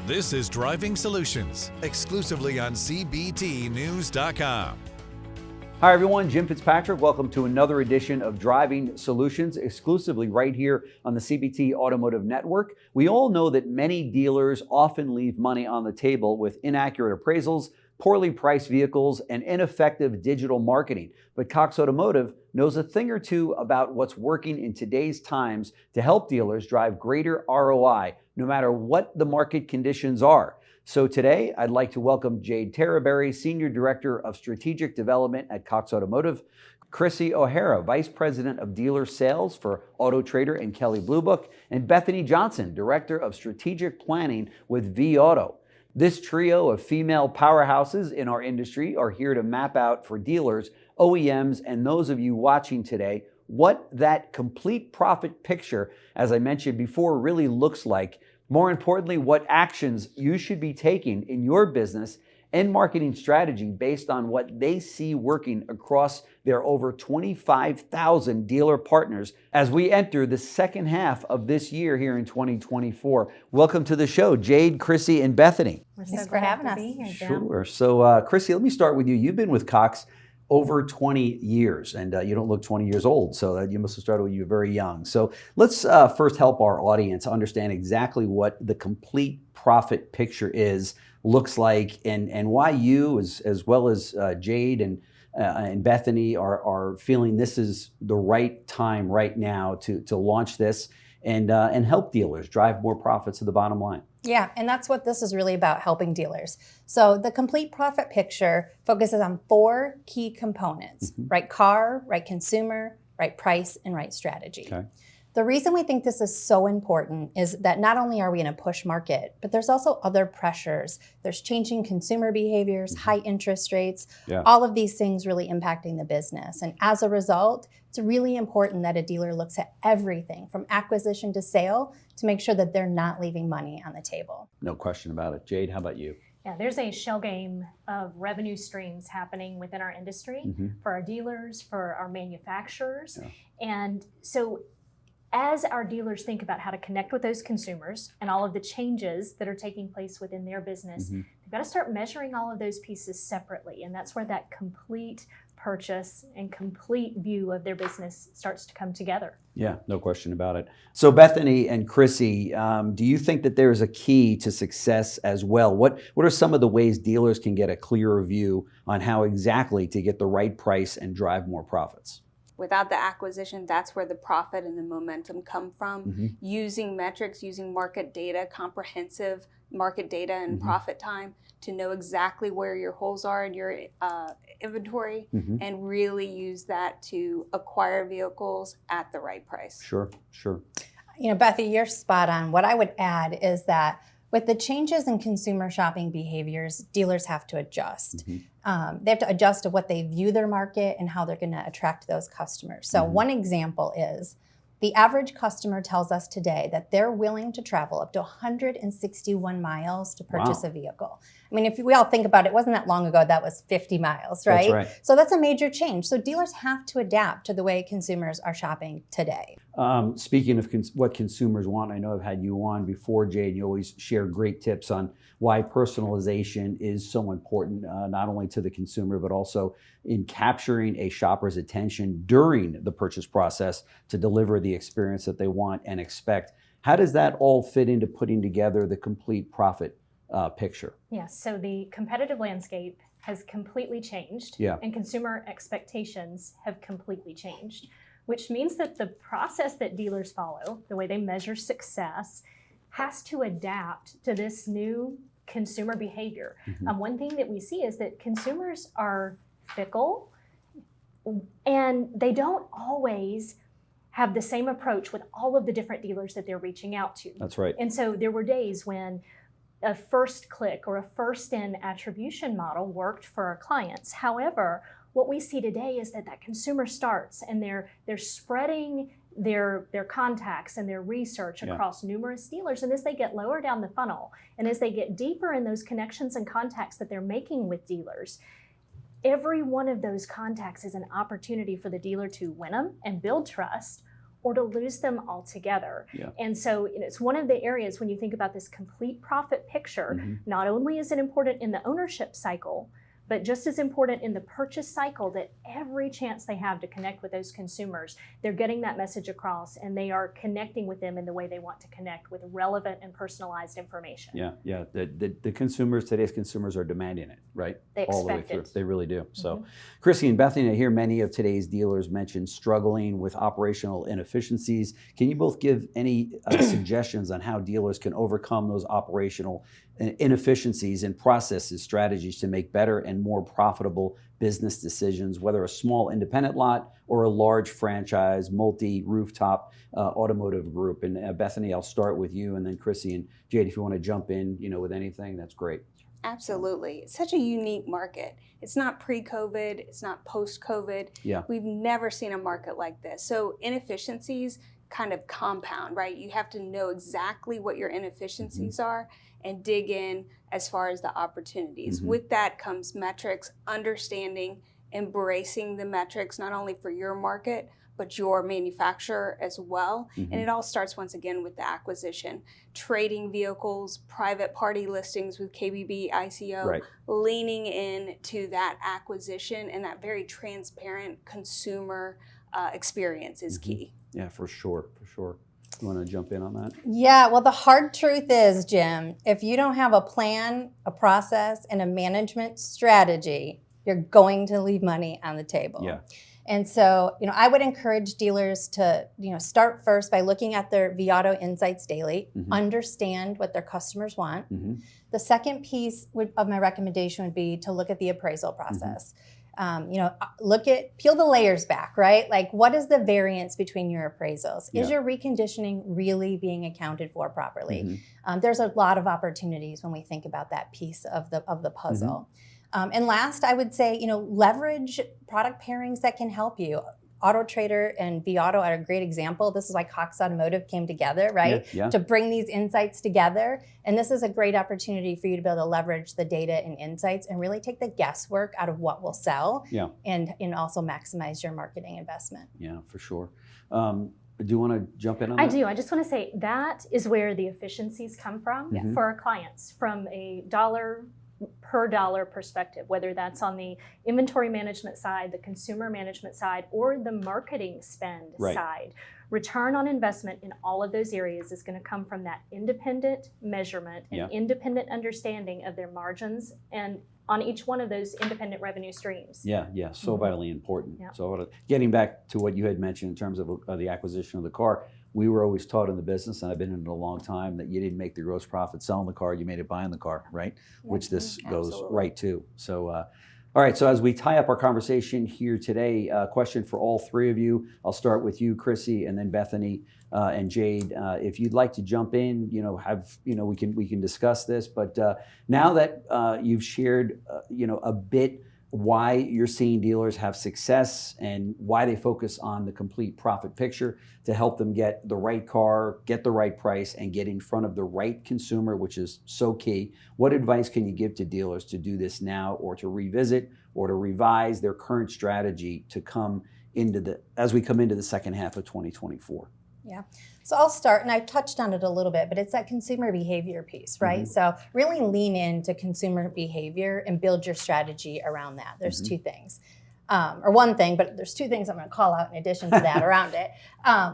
This is Driving Solutions, exclusively on CBTNews.com. Hi everyone, Jim Fitzpatrick. Welcome to another edition of Driving Solutions, exclusively right here on the CBT Automotive Network. We all know that many dealers often leave money on the table with inaccurate appraisals, poorly priced vehicles, and ineffective digital marketing. But Cox Automotive knows a thing or two about what's working in today's times to help dealers drive greater ROI, no matter what the market conditions are. So today, I'd like to welcome Jade Terreberry, Senior Director of Strategic Development at Cox Automotive, Chrissy O'Hara, Vice President of Dealer Sales for Autotrader and Kelley Blue Book, and Bethany Johnson, Director of Strategic Planning with vAuto. This trio of female powerhouses in our industry are here to map out for dealers, OEMs, and those of you watching today what that complete profit picture, as I mentioned before, really looks like. More importantly, what actions you should be taking in your business and marketing strategy based on what they see working across their over 25,000 dealer partners as we enter the second half of this year here in 2024. Welcome to the show, Jade, Chrissy, and Bethany. Thanks for having us. Sure. So, Chrissy, let me start with you. You've been with Cox over 20 years, and you don't look 20 years old, so you must have started when you were very young. So let's first help our audience understand exactly what the complete profit picture looks like, and why you, as well as Jade and Bethany, are feeling this is the right time right now to launch this and help dealers drive more profits to the bottom line. Yeah, and that's what this is really about, helping dealers. So the complete profit picture focuses on 4 key components: right car, right consumer, right price, and right strategy. Okay. The reason we think this is so important is that not only are we in a push market, but there's also other pressures. There's changing consumer behaviors, high interest rates, all of these things really impacting the business. And as a result, it's really important that a dealer looks at everything from acquisition to sale to make sure that they're not leaving money on the table. No question about it. Jade, how about you? Yeah, there's a shell game of revenue streams happening within our industry for our dealers, for our manufacturers. And so as our dealers think about how to connect with those consumers and all of the changes that are taking place within their business, they've got to start measuring all of those pieces separately. And that's where that complete purchase and complete view of their business starts to come together. Yeah, no question about it. So Bethany and Chrissy, do you think that there is a key to success as well? What are some of the ways dealers can get a clearer view on how exactly to get the right price and drive more profits? Without the acquisition, that's where the profit and the momentum come from. Using metrics, using market data, comprehensive market data and profit time to know exactly where your holes are in your inventory and really use that to acquire vehicles at the right price. Sure. You know, Bethy, you're spot on. What I would add is that with the changes in consumer shopping behaviors, dealers have to adjust. They have to adjust to what they view their market and how they're going to attract those customers. So one example is the average customer tells us today that they're willing to travel up to 161 miles to purchase a vehicle. I mean, if we all think about it, it wasn't that long ago that was 50 miles, right? That's right. So that's a major change. So dealers have to adapt to the way consumers are shopping today. Speaking of what consumers want, I know I've had you on before, Jade. You always share great tips on why personalization is so important, not only to the consumer, but also in capturing a shopper's attention during the purchase process to deliver the experience that they want and expect. How does that all fit into putting together the complete profit picture? Yes, so the competitive landscape has completely changed, and consumer expectations have completely changed, which means that the process that dealers follow, the way they measure success, has to adapt to this new consumer behavior. One thing that we see is that consumers are fickle and they don't always have the same approach with all of the different dealers that they're reaching out to. That's right. And so there were days when a first click or a first in attribution model worked for our clients. However, what we see today is that consumer starts and they're spreading their contacts and their research across numerous dealers. And as they get lower down the funnel and as they get deeper in those connections and contacts that they're making with dealers, every one of those contacts is an opportunity for the dealer to win them and build trust, or to lose them altogether. Yeah. And so it's one of the areas when you think about this complete profit picture, not only is it important in the ownership cycle, but just as important in the purchase cycle, that every chance they have to connect with those consumers, they're getting that message across and they are connecting with them in the way they want to connect with relevant and personalized information. Yeah. The consumers, today's consumers are demanding it, right? They all the way expect through. it. They really do. So, Chrissy and Bethany, I hear many of today's dealers mention struggling with operational inefficiencies. Can you both give any suggestions on how dealers can overcome those operational inefficiencies and processes, strategies to make better and more profitable business decisions, whether a small independent lot or a large franchise, multi-rooftop automotive group? And Bethany, I'll start with you, and then Chrissy and Jade, if you want to jump in, with anything, that's great. Absolutely. It's such a unique market. It's not pre-COVID, it's not post-COVID. Yeah. We've never seen a market like this. So inefficiencies kind of compound, right? You have to know exactly what your inefficiencies are and dig in as far as the opportunities. With that comes metrics, understanding, embracing the metrics, not only for your market, but your manufacturer as well. And it all starts once again with the acquisition. Trading vehicles, private party listings with KBB, ICO, leaning in to that acquisition and that very transparent consumer experience is key. Yeah, for sure. You want to jump in on that? Yeah, well, the hard truth is, Jim, if you don't have a plan, a process, and a management strategy, you're going to leave money on the table. Yeah. And so, I would encourage dealers to, start first by looking at their vAuto Insights Daily, understand what their customers want. The second piece of my recommendation would be to look at the appraisal process. Peel the layers back, right? Like, what is the variance between your appraisals? Is your reconditioning really being accounted for properly? There's a lot of opportunities when we think about that piece of the puzzle. And last, I would say, leverage product pairings that can help you. Autotrader and vAuto are a great example. This is why Cox Automotive came together, right? Yeah. To bring these insights together. And this is a great opportunity for you to be able to leverage the data and insights and really take the guesswork out of what will sell and also maximize your marketing investment. Yeah, for sure. Do you want to jump in on that? I do. I just want to say that is where the efficiencies come from for our clients, from a dollar per dollar perspective, whether that's on the inventory management side, the consumer management side, or the marketing spend side. Return on investment in all of those areas is going to come from that independent measurement and independent understanding of their margins and on each one of those independent revenue streams. Yeah, so vitally important. So getting back to what you had mentioned in terms of the acquisition of the car, we were always taught in the business, and I've been in it a long time, that you didn't make the gross profit selling the car, you made it buying the car, right? Which this goes right to. So, all right, so as we tie up our conversation here today, question for all three of you. I'll start with you, Chrissy, and then Bethany and Jade. If you'd like to jump in, we can discuss this. But now that you've shared, a bit why you're seeing dealers have success and why they focus on the complete profit picture to help them get the right car, get the right price, and get in front of the right consumer, which is so key. What advice can you give to dealers to do this now, or to revisit or to revise their current strategy to come into as we come into the second half of 2024? Yeah. So I'll start, and I've touched on it a little bit, but it's that consumer behavior piece, right? So really lean into consumer behavior and build your strategy around that. There's two things, or one thing, but there's two things I'm going to call out in addition to that around it.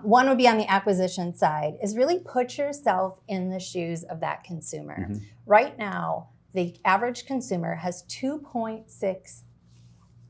One would be on the acquisition side, is really put yourself in the shoes of that consumer. Right now, the average consumer has 2.6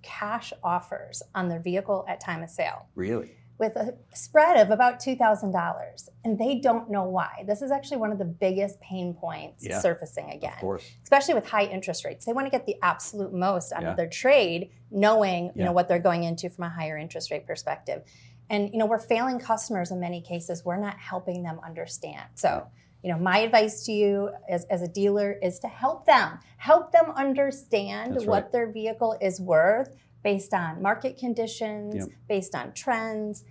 cash offers on their vehicle at time of sale. Really? With a spread of about $2,000, and they don't know why. This is actually one of the biggest pain points surfacing again, of course. Especially with high interest rates. They want to get the absolute most out of their trade, knowing what they're going into from a higher interest rate perspective. And we're failing customers in many cases. We're not helping them understand. So my advice to you as a dealer is to help them understand what their vehicle is worth, based on market conditions, based on trends,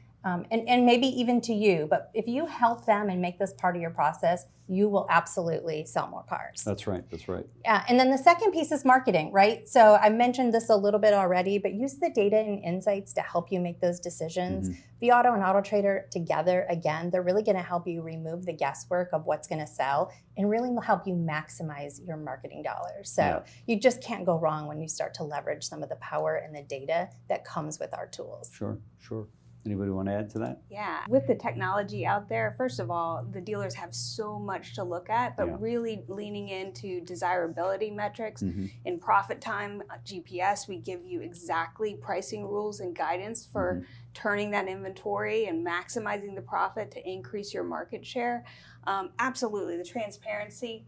and maybe even to you. But if you help them and make this part of your process, you will absolutely sell more cars. That's right. That's right. Yeah. And then the second piece is marketing, right? So I mentioned this a little bit already, but use the data and insights to help you make those decisions. vAuto and Autotrader together, again, they're really going to help you remove the guesswork of what's going to sell and really help you maximize your marketing dollars. So you just can't go wrong when you start to leverage some of the power and the data that comes with our tools. Sure, sure. Anybody want to add to that? Yeah, with the technology out there, first of all, the dealers have so much to look at, but really leaning into desirability metrics. In Profit Time GPS, we give you exactly pricing rules and guidance for turning that inventory and maximizing the profit to increase your market share. Absolutely, the transparency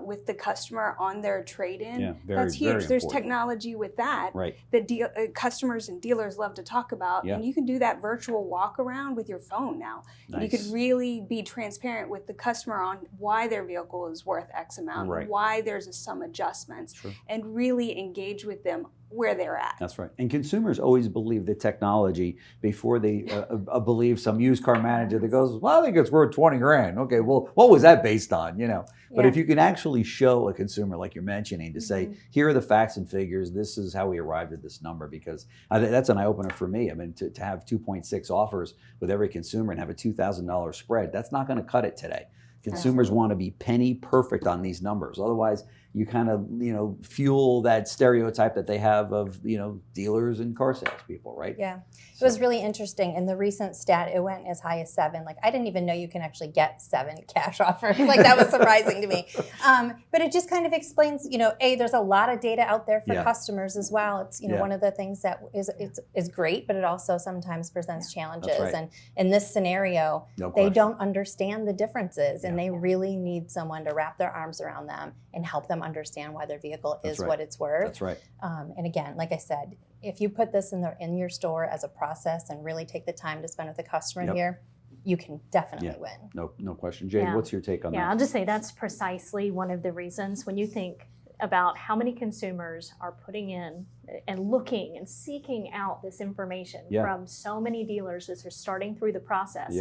with the customer on their trade-in. That's huge. There's technology with that that customers and dealers love to talk about. And you can do that virtual walk around with your phone now. You could really be transparent with the customer on why their vehicle is worth X amount, why there's some adjustments, and really engage with them where they're at. That's right. And consumers always believe the technology before they believe some used car manager that goes, well, I think it's worth 20 grand. Okay, well, what was that based on? You know, but if you can actually show a consumer, like you're mentioning, to say, here are the facts and figures, this is how we arrived at this number, because that's an eye-opener for me. I mean, to have 2.6 offers with every consumer and have a $2,000 spread, that's not going to cut it today. Consumers want to be penny perfect on these numbers. Otherwise, you kind of, fuel that stereotype that they have of, dealers and car salespeople, right? Yeah. It was really interesting. In the recent stat, it went as high as 7. Like, I didn't even know you can actually get 7 cash offers. Like, that was surprising to me. But it just kind of explains, there's a lot of data out there for customers as well. It's, one of the things that is great, but it also sometimes presents challenges. And in this scenario, they don't understand the differences, and they really need someone to wrap their arms around them and help them understand why their vehicle is what it's worth. That's right. And again, like I said, if you put this in your store as a process and really take the time to spend with the customer here, you can definitely win. No question. Jade, what's your take on that? Yeah, I'll just say that's precisely one of the reasons when you think about how many consumers are putting in and looking and seeking out this information from so many dealers as they're starting through the process.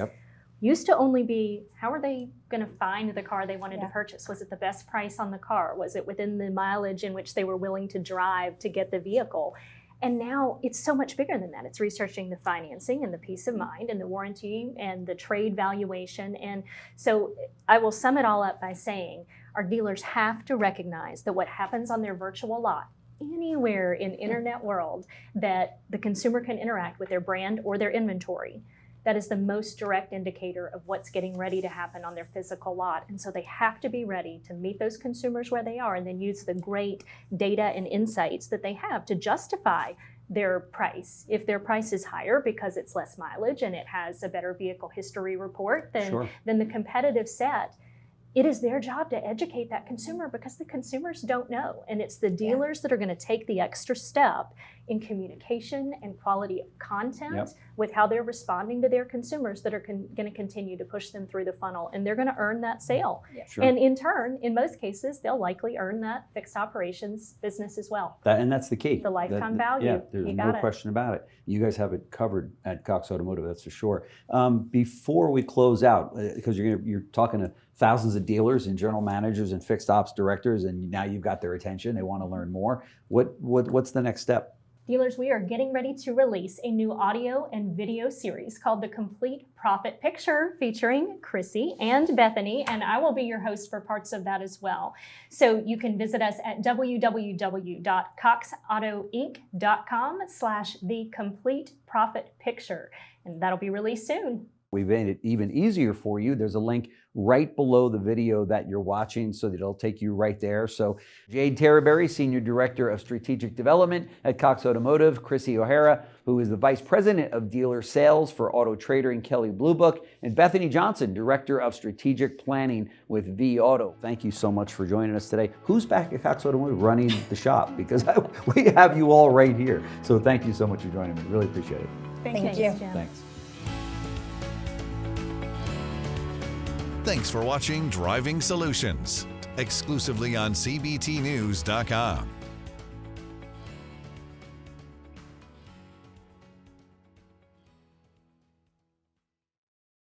Used to only be, how are they going to find the car they wanted to purchase? Was it the best price on the car? Was it within the mileage in which they were willing to drive to get the vehicle? And now it's so much bigger than that. It's researching the financing and the peace of mind and the warranty and the trade valuation. And so I will sum it all up by saying our dealers have to recognize that what happens on their virtual lot, anywhere in internet world that the consumer can interact with their brand or their inventory, that is the most direct indicator of what's getting ready to happen on their physical lot. And so they have to be ready to meet those consumers where they are and then use the great data and insights that they have to justify their price. If their price is higher because it's less mileage and it has a better vehicle history report than the competitive set, it is their job to educate that consumer because the consumers don't know. And it's the dealers that are going to take the extra step in communication and quality of content with how they're responding to their consumers that are going to continue to push them through the funnel. And they're going to earn that sale. And in turn, in most cases, they'll likely earn that fixed operations business as well. And that's the key. The lifetime value. Yeah, there's no question about it. You guys have it covered at Cox Automotive, that's for sure. Before we close out, because you're talking to thousands of dealers and general managers and fixed ops directors, and now you've got their attention. They want to learn more. What's the next step? Dealers, we are getting ready to release a new audio and video series called The Complete Profit Picture, featuring Chrissy and Bethany, and I will be your host for parts of that as well. So you can visit us at www.coxautoinc.com/thecompleteprofitpicture, and that'll be released soon. We've made it even easier for you. There's a link right below the video that you're watching so that it'll take you right there. So Jade Terreberry, Senior Director of Strategic Development at Cox Automotive, Chrissy O'Hara, who is the Vice President of Dealer Sales for Autotrader and Kelley Blue Book, and Bethany Johnson, Director of Strategic Planning with vAuto. Thank you so much for joining us today. Who's back at Cox Automotive running the shop? Because we have you all right here. So thank you so much for joining me. Really appreciate it. Thank you. Thanks. Thanks for watching Driving Solutions, exclusively on CBTNews.com.